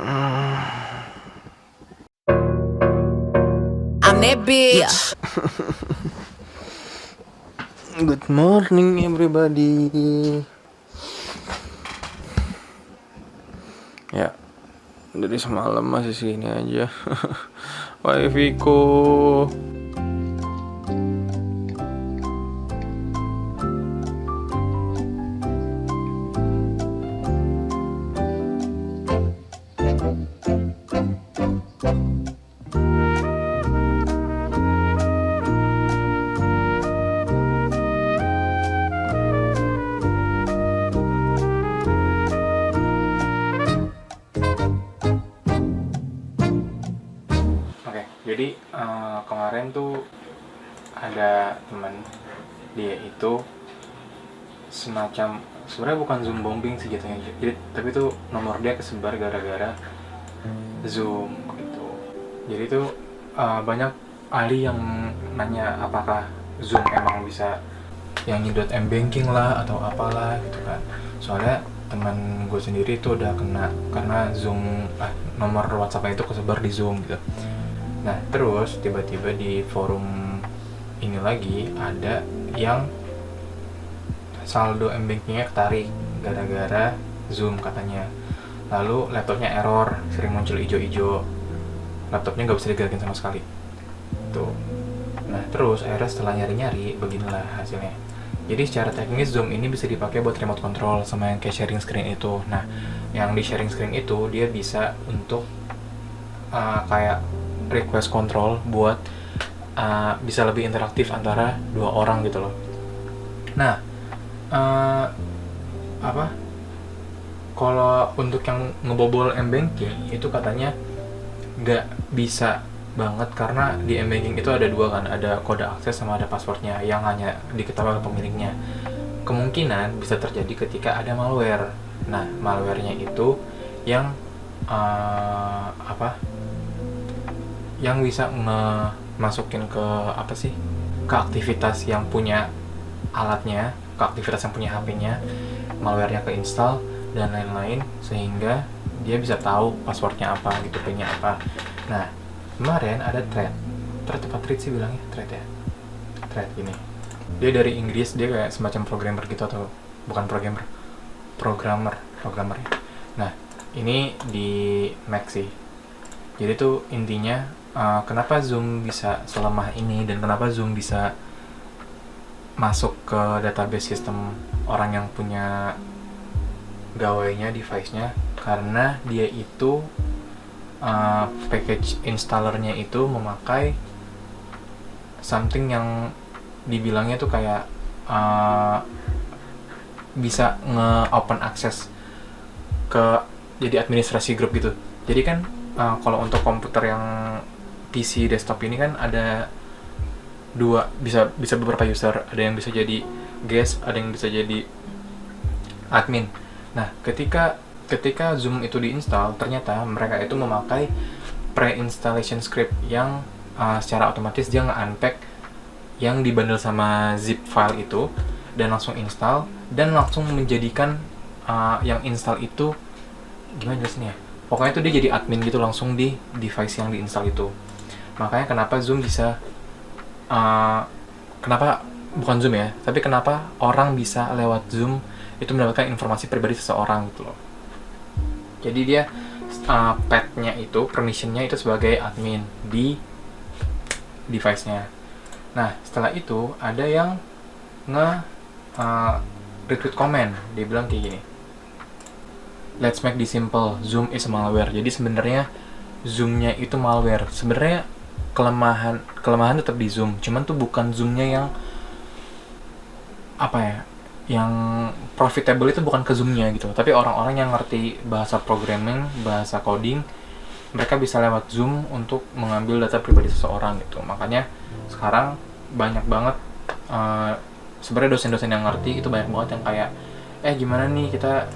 I'm that bitch. Good morning everybody. Ya, dari semalam masih segini aja. Wifi-ku. Oke, jadi kemarin tuh ada teman, dia itu semacam, sebenarnya bukan Zoom bombing sih jatuhnya, jadi tapi tuh nomor dia kesebar gara-gara Zoom gitu. Jadi tuh banyak ahli yang nanya apakah Zoom emang bisa yang nyedot m-banking lah atau apalah gitu kan. Soalnya teman gue sendiri tuh udah kena karena Zoom nomor WhatsApp itu kesebar di Zoom gitu. Nah terus tiba-tiba di forum ini lagi ada yang saldo m-bankingnya ketarik gara-gara Zoom katanya. Lalu laptopnya error, sering muncul ijo-ijo, laptopnya nggak bisa digerakin sama sekali tuh. Nah terus akhirnya setelah nyari-nyari beginilah hasilnya. Jadi secara teknis Zoom ini bisa dipakai buat remote control sama yang kayak sharing screen itu. Nah yang di sharing screen itu dia bisa untuk kayak request control buat bisa lebih interaktif antara dua orang gitu loh. Nah kalau untuk yang ngebobol m-banking itu katanya nggak bisa banget karena di m-banking itu ada dua kan, ada kode akses sama ada passwordnya yang hanya diketahui oleh pemiliknya. Kemungkinan bisa terjadi ketika ada malware. Nah malwarenya itu yang yang bisa masukin ke ke aktivitas yang punya alatnya, ke aktivitas yang punya HP-nya, malwarenya keinstall dan lain-lain, sehingga dia bisa tahu passwordnya apa gitu, PIN-nya apa. Nah kemarin ada thread apa thread sih bilangnya, thread ya, thread ini dia dari Inggris, dia kayak semacam programmer gitu, atau bukan programmer ya. Nah ini di Mac sih. Jadi tuh intinya kenapa Zoom bisa selemah ini dan kenapa Zoom bisa masuk ke database sistem orang yang punya gawainya, device-nya, karena dia itu package installernya itu memakai something yang dibilangnya tuh kayak bisa nge-open access ke jadi administrasi grup gitu. Jadi kan kalau untuk komputer yang PC desktop ini kan ada dua, bisa beberapa user, ada yang bisa jadi guest, ada yang bisa jadi admin. Nah ketika Zoom itu diinstal, ternyata mereka itu memakai pre-installation script yang secara otomatis dia nge-unpack yang dibundle sama zip file itu dan langsung install, dan langsung menjadikan yang install itu, gimana jelasnya ya, pokoknya itu dia jadi admin gitu langsung di device yang diinstal itu. Makanya kenapa Zoom bisa kenapa bukan Zoom ya, tapi kenapa orang bisa lewat Zoom itu mendapatkan informasi pribadi seseorang gitu loh. Jadi dia pet-nya itu, permission-nya itu sebagai admin di device-nya. Nah setelah itu ada yang retweet comment, dia bilang kayak gini, let's make this simple, Zoom is malware. Jadi sebenarnya Zoom-nya itu malware. Sebenarnya kelemahan tetap di Zoom, cuman tuh bukan Zoom-nya yang yang profitable itu bukan ke Zoom-nya gitu, tapi orang-orang yang ngerti bahasa programming, bahasa coding, mereka bisa lewat Zoom untuk mengambil data pribadi seseorang gitu. Makanya sekarang banyak banget sebenarnya dosen-dosen yang ngerti itu banyak banget yang kayak gimana nih kita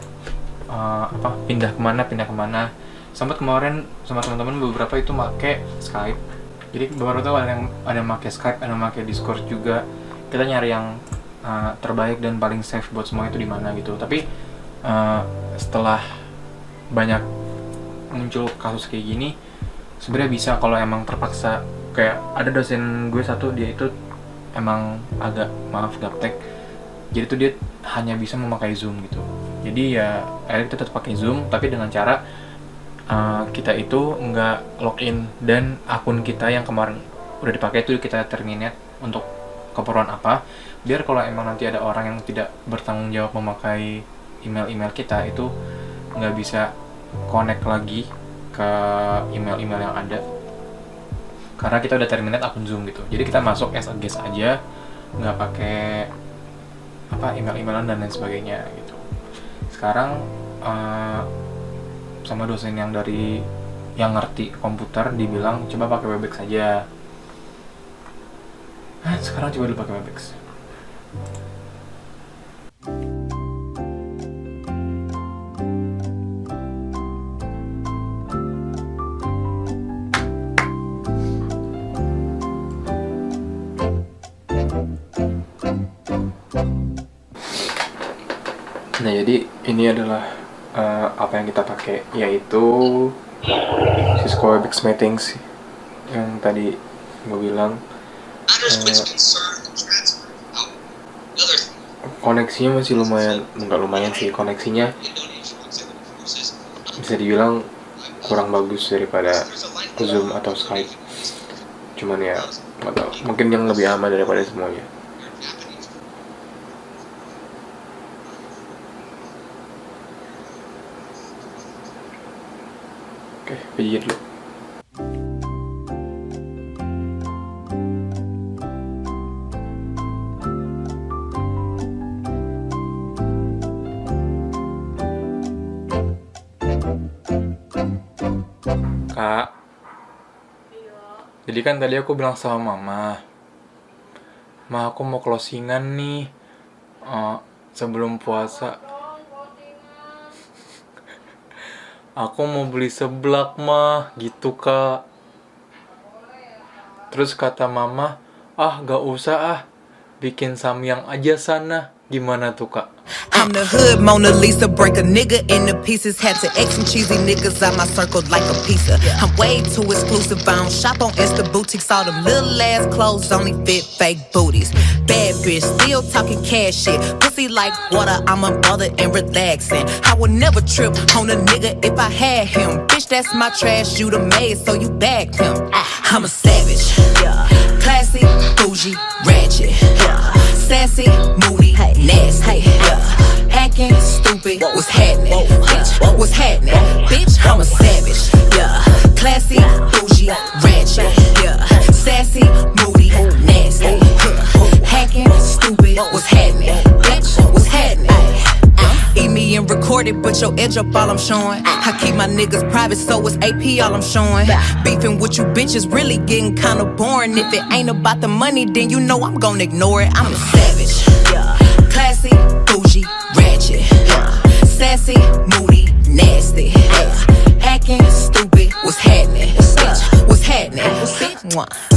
pindah kemana. Sampai kemarin sama teman-teman beberapa itu make Skype. Jadi beberapa tuh ada yang make Skype, ada yang make Discord juga. Kita nyari yang terbaik dan paling safe buat semua itu di mana gitu. Tapi setelah banyak muncul kasus kayak gini sebenarnya bisa kalau emang terpaksa. Kayak ada dosen gue satu, dia itu emang agak gaptek, jadi tuh dia hanya bisa memakai Zoom gitu. Jadi ya akhirnya kita tetap pakai Zoom, tapi dengan cara kita itu nggak login, dan akun kita yang kemarin udah dipakai itu kita terminate untuk keperluan apa, biar kalau emang nanti ada orang yang tidak bertanggung jawab memakai email kita itu nggak bisa connect lagi ke email yang ada, karena kita udah terminate akun Zoom gitu. Jadi kita masuk as a guest aja, nggak pakai email-emailan dan lain sebagainya gitu. Sekarang sama dosen yang ngerti komputer dibilang coba pakai Webex saja. Sekarang coba dulu pakai Webex. Nah, jadi ini adalah apa yang kita pakai, yaitu Cisco Webex Meetings yang tadi gue bilang. Koneksinya masih nggak lumayan sih, koneksinya bisa dibilang kurang bagus daripada Zoom atau Skype. Cuman ya nggak tahu, mungkin yang lebih aman daripada semuanya. Oke, pijit dulu. Kak, jadi kan tadi aku bilang sama Mama, aku mau closingan nih sebelum puasa. Aku mau beli seblak mah, gitu Kak. Terus kata Mama, gak usah bikin samyang aja sana. Gimana tuh Kak? I'm the hood Mona Lisa, break a nigga into pieces. Had to X some cheesy niggas out my circle like a pizza. I'm way too exclusive, I don't shop on Insta boutiques. All them little ass clothes only fit fake booties. Bad bitch, still talking cash shit. Pussy like water, I'm unbothered and relaxing. I would never trip on a nigga if I had him. Bitch, that's my trash, you the maid, so you bagged him. I'm a savage, classy, bougie, ratchet, sassy, moody, nasty, hacking, stupid, what's happening, bitch, what's happening, bitch, I'm a savage, classy, bougie, ratchet, sassy, moody, nasty, hacking, stupid, what's happening, bitch, what's happening. Eat me and record it, but your edge up all I'm showing. I keep my niggas private, so it's AP all I'm showing. Beefing with you bitches really getting kinda boring. If it ain't about the money, then you know I'm gonna ignore it. I'm a savage, classy, bougie, ratchet, sassy, moody, nasty, hacking, stupid, what's happening, bitch, what's happening, bitch.